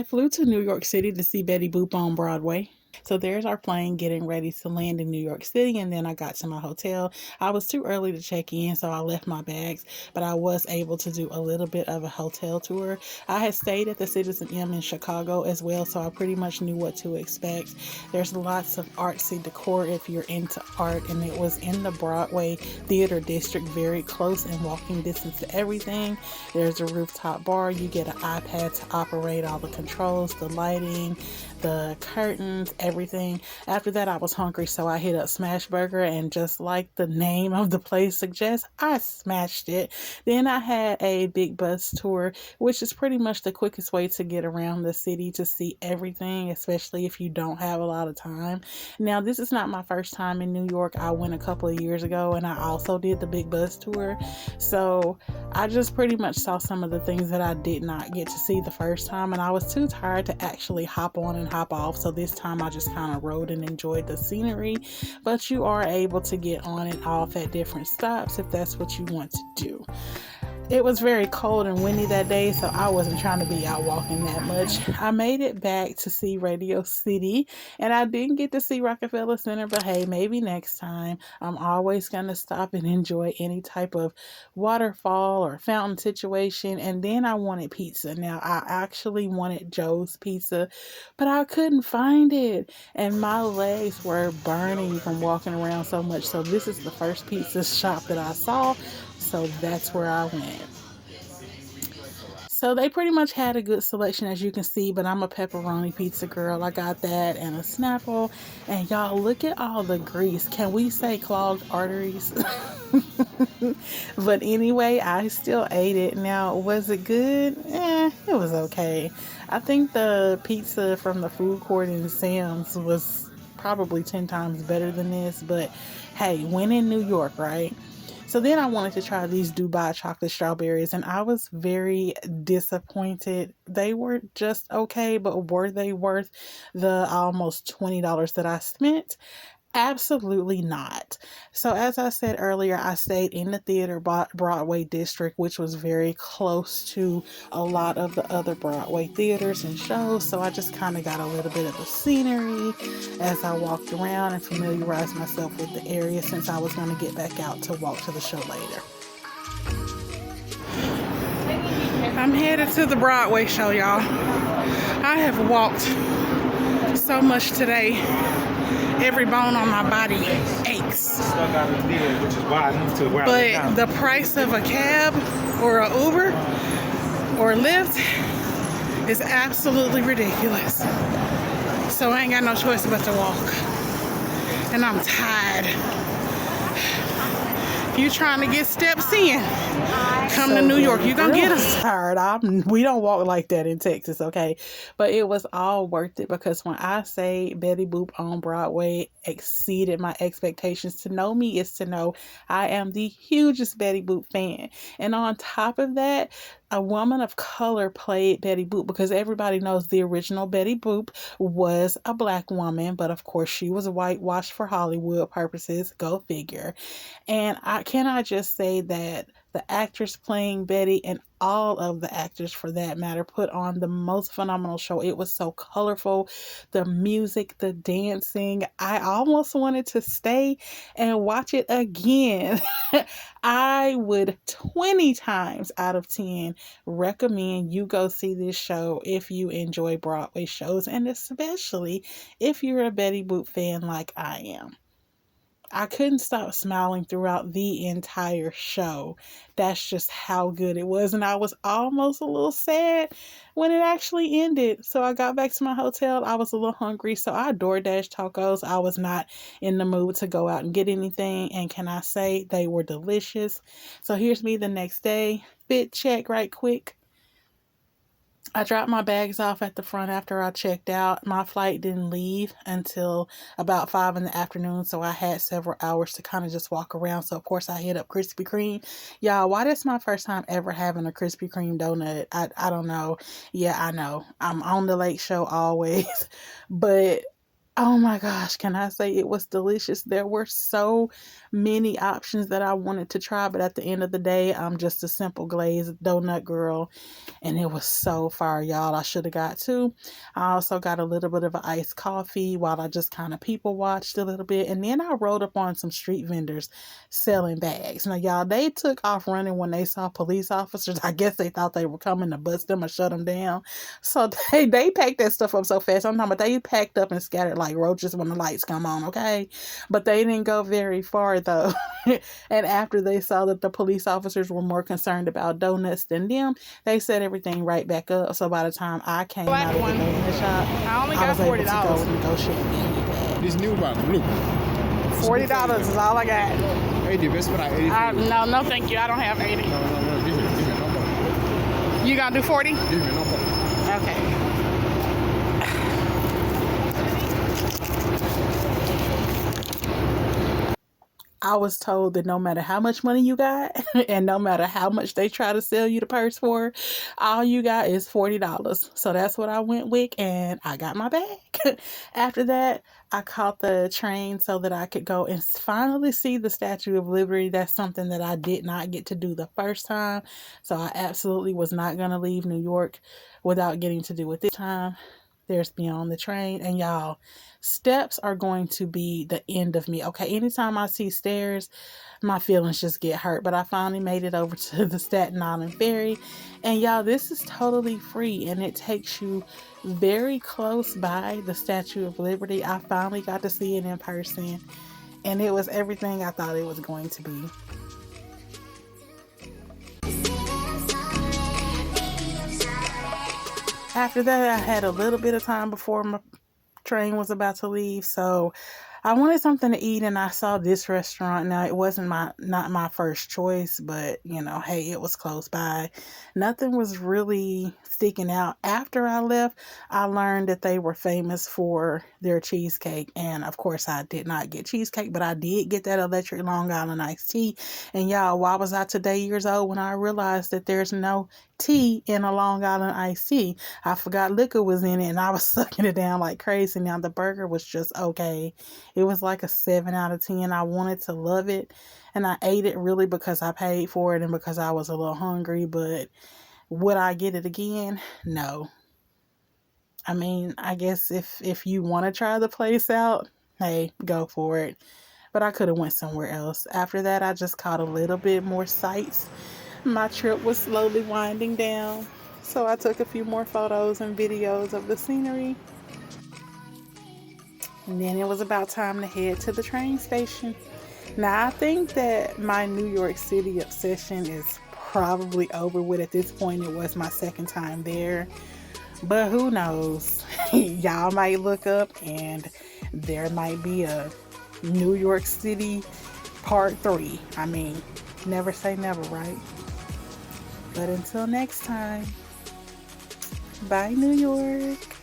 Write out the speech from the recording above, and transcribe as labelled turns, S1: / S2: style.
S1: flew to New York City to see Betty Boop on Broadway. So there's our plane getting ready to land in New York City, and then I got to my hotel. I was too early to check in, so I left my bags, but I was able to do a little bit of a hotel tour. I had stayed at the Citizen M in Chicago as well, so I pretty much knew what to expect. There's lots of artsy decor if you're into art, and it was in the Broadway theater district, very close in walking distance to everything. There's a rooftop bar. You get an iPad to operate all the controls, the lighting, the curtains, everything. After that, I was hungry, so I hit up Smash Burger, and just like the name of the place suggests, I smashed it. Then I had a big bus tour, which is pretty much the quickest way to get around the city to see everything, especially if you don't have a lot of time. Now, this is not my first time in New York. I went a couple of years ago, and I also did the big bus tour. So I just pretty much saw some of the things that I did not get to see the first time, and I was too tired to actually hop on and hop off. So this time I just kind of rode and enjoyed the scenery, but you are able to get on and off at different stops if that's what you want to do. It was very cold and windy that day, so I wasn't trying to be out walking that much. I made it back to see Radio City, and I didn't get to see Rockefeller Center, but hey, maybe next time. I'm always going to stop and enjoy any type of waterfall or fountain situation. And then I wanted pizza. Now, I actually wanted Joe's Pizza, but I couldn't find it, and my legs were burning from walking around so much. So this is the first pizza shop that I saw. So that's where I went. So they pretty much had a good selection, as you can see, but I'm a pepperoni pizza girl. I got that and a Snapple. And y'all, look at all the grease. Can we say clogged arteries? But anyway, I still ate it. Now, was it good? It was okay. I think the pizza from the food court in Sam's was probably 10 times better than this. But hey, when in New York, right? So then I wanted to try these Dubai chocolate strawberries, and I was very disappointed. They were just okay, but were they worth the almost $20 that I spent? Absolutely not. So as I said earlier, I stayed in the theater Broadway district, which was very close to a lot of the other Broadway theaters and shows. So I just kind of got a little bit of the scenery as I walked around and familiarized myself with the area, since I was going to get back out to walk to the show later. I'm headed to the Broadway show, y'all. I have walked so much today. Every bone on my body aches. But the price of a cab or an Uber or Lyft is absolutely ridiculous. So I ain't got no choice but to walk. And I'm tired. If you trying to get steps in, come to New York. You're going to get us tired. We don't walk like that in Texas, okay? But it was all worth it, because when I say Betty Boop on Broadway exceeded my expectations, to know me is to know I am the hugest Betty Boop fan. And on top of that, a woman of color played Betty Boop, because everybody knows the original Betty Boop was a black woman, but of course she was whitewashed for Hollywood purposes. Go figure. And can I just say that the actress playing Betty, and all of the actors for that matter, put on the most phenomenal show. It was so colorful. The music, the dancing. I almost wanted to stay and watch it again. I would 20 times out of 10 recommend you go see this show if you enjoy Broadway shows, and especially if you're a Betty Boop fan like I am. I couldn't stop smiling throughout the entire show. That's just how good it was. And I was almost a little sad when it actually ended. So I got back to my hotel. I was a little hungry, so I DoorDash tacos. I was not in the mood to go out and get anything. And can I say they were delicious? So here's me the next day. Fit check right quick. I dropped my bags off at the front after I checked out. My flight didn't leave until about 5 in the afternoon, so I had several hours to kind of just walk around. So, of course, I hit up Krispy Kreme. Y'all, why this my first time ever having a Krispy Kreme donut? I don't know. Yeah, I know. I'm on the late show always. But Oh my gosh, can I say it was delicious? There were so many options that I wanted to try, but at the end of the day, I'm just a simple glazed donut girl, and it was so fire, y'all. I should have got two. I also got a little bit of an iced coffee while I just kind of people watched a little bit, and then I rode up on some street vendors selling bags. Now, y'all, they took off running when they saw police officers. I guess they thought they were coming to bust them or shut them down. So they packed that stuff up so fast. I'm talking about they packed up and scattered like roaches when the lights come on, okay? But they didn't go very far though. And after they saw that the police officers were more concerned about donuts than them, they set everything right back up. So by the time I came out of the donut shop,
S2: I only
S1: I
S2: got
S1: was able to
S2: $40.
S1: go and negotiate and get it back.
S3: This new one, look.
S2: $40 is all I got.
S3: 80, best for 80.
S2: No, thank you. I don't have 80.
S3: No, give me no problem.
S2: You gonna do 40?
S3: Give me no problem.
S2: Okay.
S1: I was told that no matter how much money you got and no matter how much they try to sell you the purse for, all you got is $40. So that's what I went with, and I got my bag. After that, I caught the train so that I could go and finally see the Statue of Liberty. That's something that I did not get to do the first time. So I absolutely was not going to leave New York without getting to do it this time. There's Beyond the Train, and y'all, steps are going to be the end of me. Okay, anytime I see stairs, my feelings just get hurt. But I finally made it over to the Staten Island Ferry, and y'all, this is totally free, and it takes you very close by the Statue of Liberty. I finally got to see it in person, and it was everything I thought it was going to be. After that, I had a little bit of time before my train was about to leave, so I wanted something to eat, and I saw this restaurant. Now, it wasn't not my first choice, but you know, hey, it was close by. Nothing was really sticking out. After I left, I learned that they were famous for their cheesecake, and of course, I did not get cheesecake, but I did get that electric Long Island iced tea. And y'all, why was I today years old when I realized that there's no tea in a Long Island iced tea? I forgot liquor was in it, and I was sucking it down like crazy. Now, the burger was just okay. It was like a 7 out of 10. I wanted to love it, and I ate it really because I paid for it and because I was a little hungry. But would I get it again? No. I mean, I guess if you want to try the place out, hey, go for it. But I could have went somewhere else. After that, I just caught a little bit more sights. My trip was slowly winding down, so I took a few more photos and videos of the scenery. And then it was about time to head to the train station. Now, I think that my New York City obsession is probably over with at this point. It was my second time there. But who knows? Y'all might look up and there might be a New York City Part 3. I mean, never say never, right? But until next time, bye New York.